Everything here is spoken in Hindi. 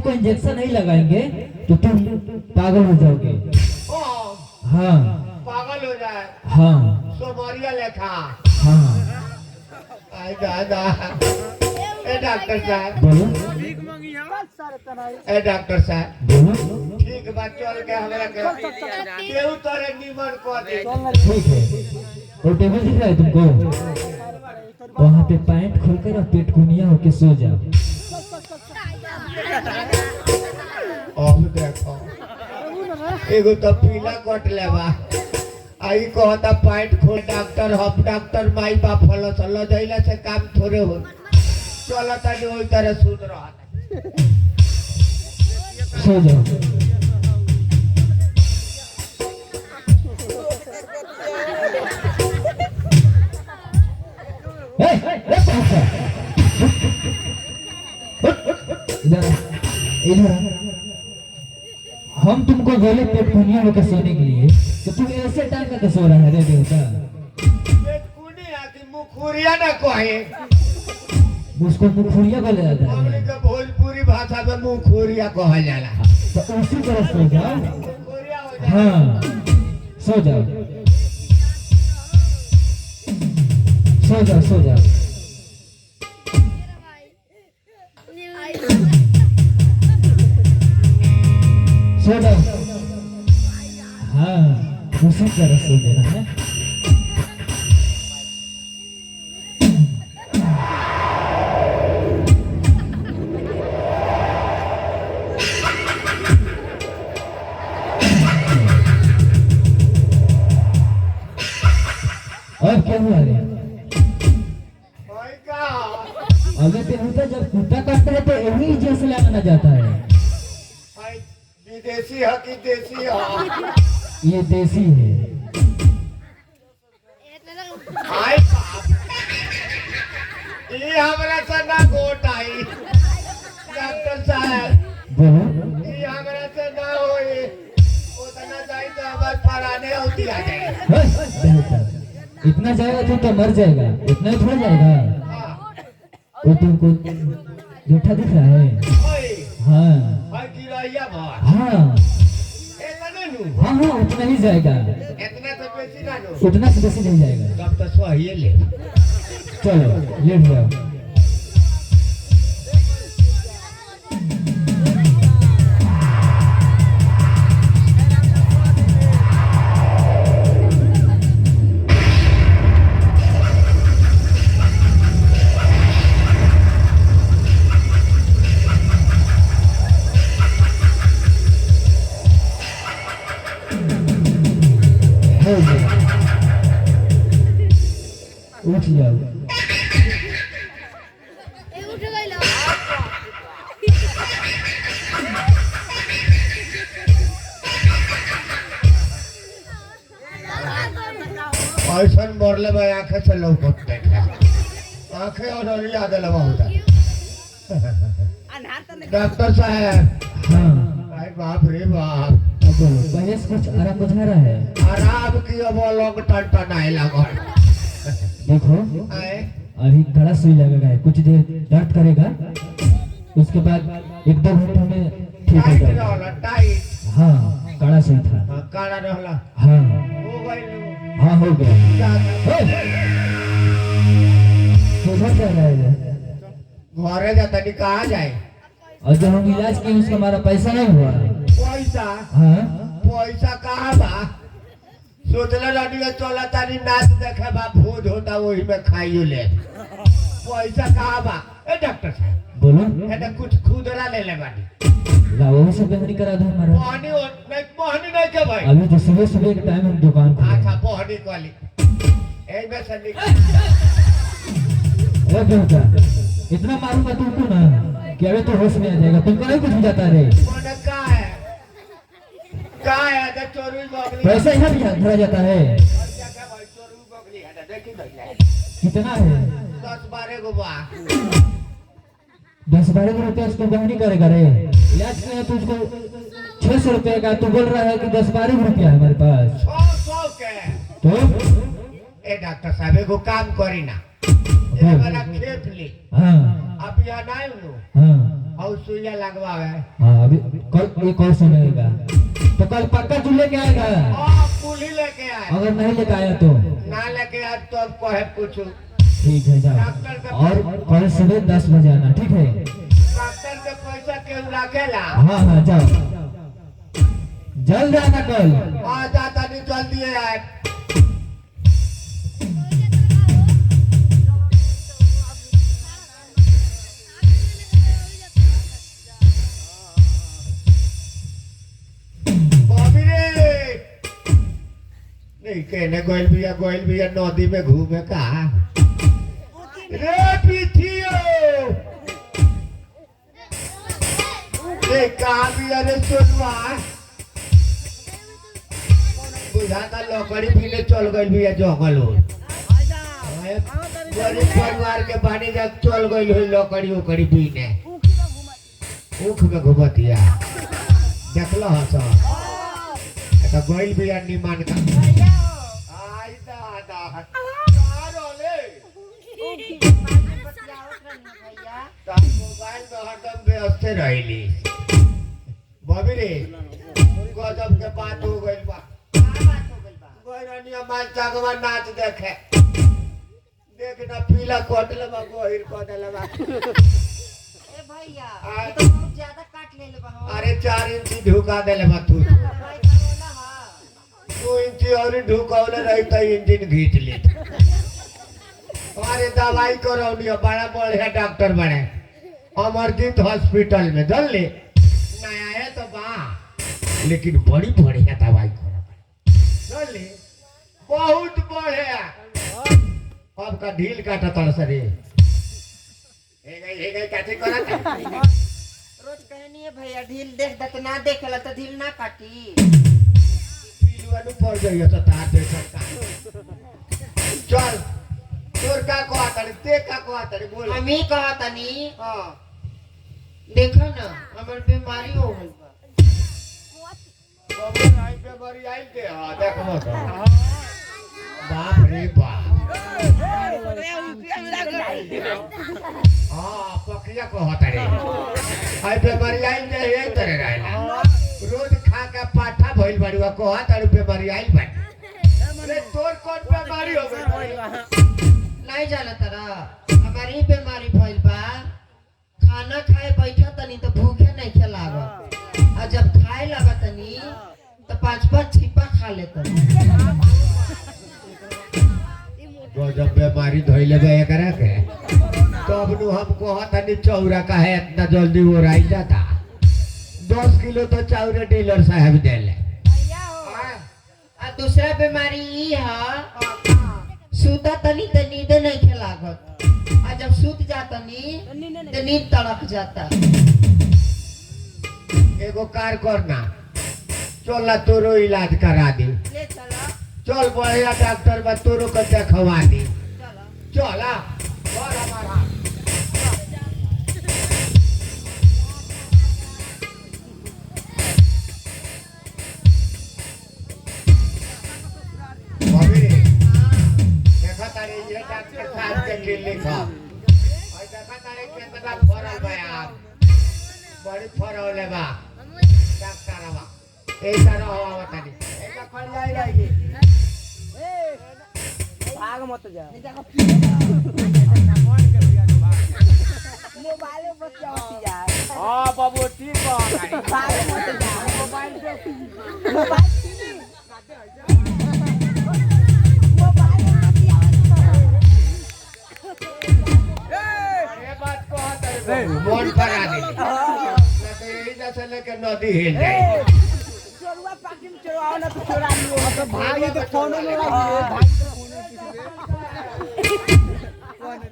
आपको इंजेक्शन नहीं लगाएंगे तो तुम पागल हो जाओगे। हाँ पागल हो जाए। हाँ सोमरिया लेखा। हाँ। आई दादा। ए डॉक्टर साहब। बोलो ए डॉक्टर साहब। बोलो। ठीक बात चल के हमरा के केहू तोरे निमन को दे। ठीक है, और टेबल दिख रहा है तुमको, वहाँ पे पैंट खोलकर और पेट कुनिया होके सो जाओ। अब देखो एगो तो पीला कट लेबा आई कहता पैंट खोल डॉक्टर हम डॉक्टर माई बाप फलो चलो जइला से काम थोड़े हो चलता जो ओई तरह सुध रहा सो जाओ। इधर इधर हम तुमको बोले पेट कुनिया होकर सोने के लिए तो तुम ऐसे टाइम का सो रहा है रे देवता। पेट कुनी आदि मुखुरिया ना कहे उसको मुखुरिया बोला जाता हमने है। के भोजपुरी भाषा में मुखुरिया कहल जाला। तो उसी तरह सो जाओ। मुखुरिया हो जाए। हाँ सो जाओ सो जाओ सो जाओ। सो जाओ। हाँ उसी तरह सो देना है। और क्या हुआ रे? भाई का अगर पे होता जब कुत्ता काटता है तो यही जैसे लगाना जाता है। भाई विदेशी है कि देसी है? ये देसी है। हाय बाप ये हमरा से ना गोट आई डॉक्टर साहब बोलो। ये हमरा से ना होई उतना जाई तो हमार पराने होती आ जाए। बेहतर। इतना जाएगा तो मर जाएगा, इतना ही थोड़ा जाएगा। हाँ वो तुमको जूठा दिख रहा है। ओए हाँ भाई गिरैया भर हाँ एतना नु हाँ हाँ उतना ही जाएगा, इतना तो बेसी ना नु उतना से बेसी नहीं जाएगा। तब तो सही ले। चलो लेट जाओ। उठ जाओ। ऐसा मरले भाई आंखें से लौकत देखा आंखें और अलिया दे लगा होता। डॉक्टर साहब हाँ भाई बाप रे बाप अब बोलो, पहले से कुछ आराम बुझा रहा है? आराम की अब लोग टन आए लगा। देखो आए अभी बड़ा सुई लगेगा है, कुछ देर दर्द करेगा, उसके बाद एक दो घंटे में ठीक हो टाइट जाएगा। रहला टाइट। हाँ कड़ा सुई था। हाँ, काला रहला हाँ हो गई हाँ हो गया। जा सुधर जा रहा है। घरे जाता नहीं कहाँ जाए और जब हम इलाज किए उसका हमारा पैसा नहीं हुआ। पैसा हाँ पैसा कहाँ बा सोचले रहनी है चला तारी नाच देखे बा भोज होता वही में खाइयो ले पैसा कहाँ बा। ए डॉक्टर साहब बोलो। एटा कुछ खुदरा ले ले बानी लाओ से बेहतरी करा दो हमारा। मोहनी नहीं के भाई अभी तो सुबह सुबह के टाइम हम दुकान खोले। अच्छा मोहनी वाली ए में से ए बेटा इतना मारूंगा तुमको ना कि अभी तो होश में आ जाएगा, तुमको नहीं कुछ हो जाता रे। मोने का है अरे चोरी बगली पैसा यहाँ भी धरा जाता है। क्या भाई चोरी बगली है देखी भैया कितना है? 10-12 गो बा 10-12 रुपया उसको बहनी करेगा रे। इलाज किया तो उसको 600 रुपये का, तू बोल रहा है कि 10-12 रुपया है हमारे पास। 100 के तो ए डॉक्टर साहब एगो काम करी ना ये वाला खेप ली हाँ अब यहाँ नहीं लो हाँ और सुइया लगवावे। हाँ अभी कल एक और समय आएगा तो कल पक्का तू लेके आएगा। कुल ही लेके आए। अगर नहीं लेके आया तो ना लेके आए तो अब कहे कुछ। ठीक है जाओ और कल सुबह 10 बजे आना ठीक है। डॉक्टर के पैसा केहू रखेला। हाँ हाँ जाओ जल्द आना कल। हाँ जाता नहीं जल्दी आए। नहीं कहने गोयल भैया नदी में घूमे कहा रे पीठियो रे कहा भी अरे सुनवा बुझाता लकड़ी पीने चल गई भैया जंगल हो गरीब परिवार के पानी जब चल गई हुई लकड़ी उकड़ी पीने ऊख में घूमतिया देखलो हस तो गोयल भैया निमान का आई दादा रोले तब मोबाइल में हरदम व्यस्त रहिली बबी रे गजब के बात हो गइल बा। गोरनिया माल जगवा नाच देखे देख ना पीला कोटले बा गोहिर कोटले बा ए भैया ये तो बहुत ज्यादा काट ले बा। अरे 4 इंच ढुका देले बा तू 2 इंच और ढुकौले रही तो इंजन घींच ले। अरे दवाई करौनी बड़ा बढ़िया डॉक्टर बने अमरजीत हॉस्पिटल में जल ले नया है तो बा लेकिन बड़ी बढ़िया दवाई कर ले बहुत बढ़िया। अब का ढील काटा तड़ सरे हे गई काठी करत रोज कहनी है भैया ढील देख दत ना देखेला तो ढील ना काटी पिलवानु पड़ गई तो तार दे सरकार। चल तोर का कहत ते का कहत बोल हम ही कहतनी हां देखो ना हमर बीमारी हो गई बा। बाबू आई पे बड़ी आई के हां देखो तो बाप रे बाप हां पकिया कहत रे आई पे बड़ी आई जे यही तरह रहला रोज खा के पाठा भइल बड़ुआ कहत रे पे बड़ी आई बा रे तोर कौन बीमारी हो गई नहीं जाना तरा हमारी बीमारी भइल बा। खाना खाए बैठा तनी तो भूखे नहीं खिलावा और जब खाए लगा तनी तो 5-5 छिपा खा लेता। जब बीमारी धइले बे एकरा के तब नु हम कहत हनी चौरा का है इतना जल्दी वो राई जाता 10 किलो तो चौरा डीलर साहब देले भैया हो और दूसरा बीमारी ई है सूता तनी तो नींद नहीं खिलागत और जब सूत जाता नी तो नींद तड़क जाता। एगो कार करना चल तोरो इलाज करा दी ले चला चल बढ़िया डॉक्टर बा तोरो के देखवा दी चला चला और हमारा बबी देखा तारे ये डॉक्टर साहब के क्लिनिक है और देखा तारे कितना फरल बा यार बड़ी फरल है बा डॉक्टर बा ऐसा रहो बतानी ऐसा कर लाई रही भाग मत जा मोबाइल पर चौथी जा। हां बाबू ठीक है भाग मत जा मोबाइल पे मोबाइल ये बात को हतर मोन पर आ दे ना तो यही जैसे लेके नदी हिल जाए चोरवा पार्टी में चोराओ ना तो चोरा लियो तो भागी तो फोन में लगी भागी तो फोन में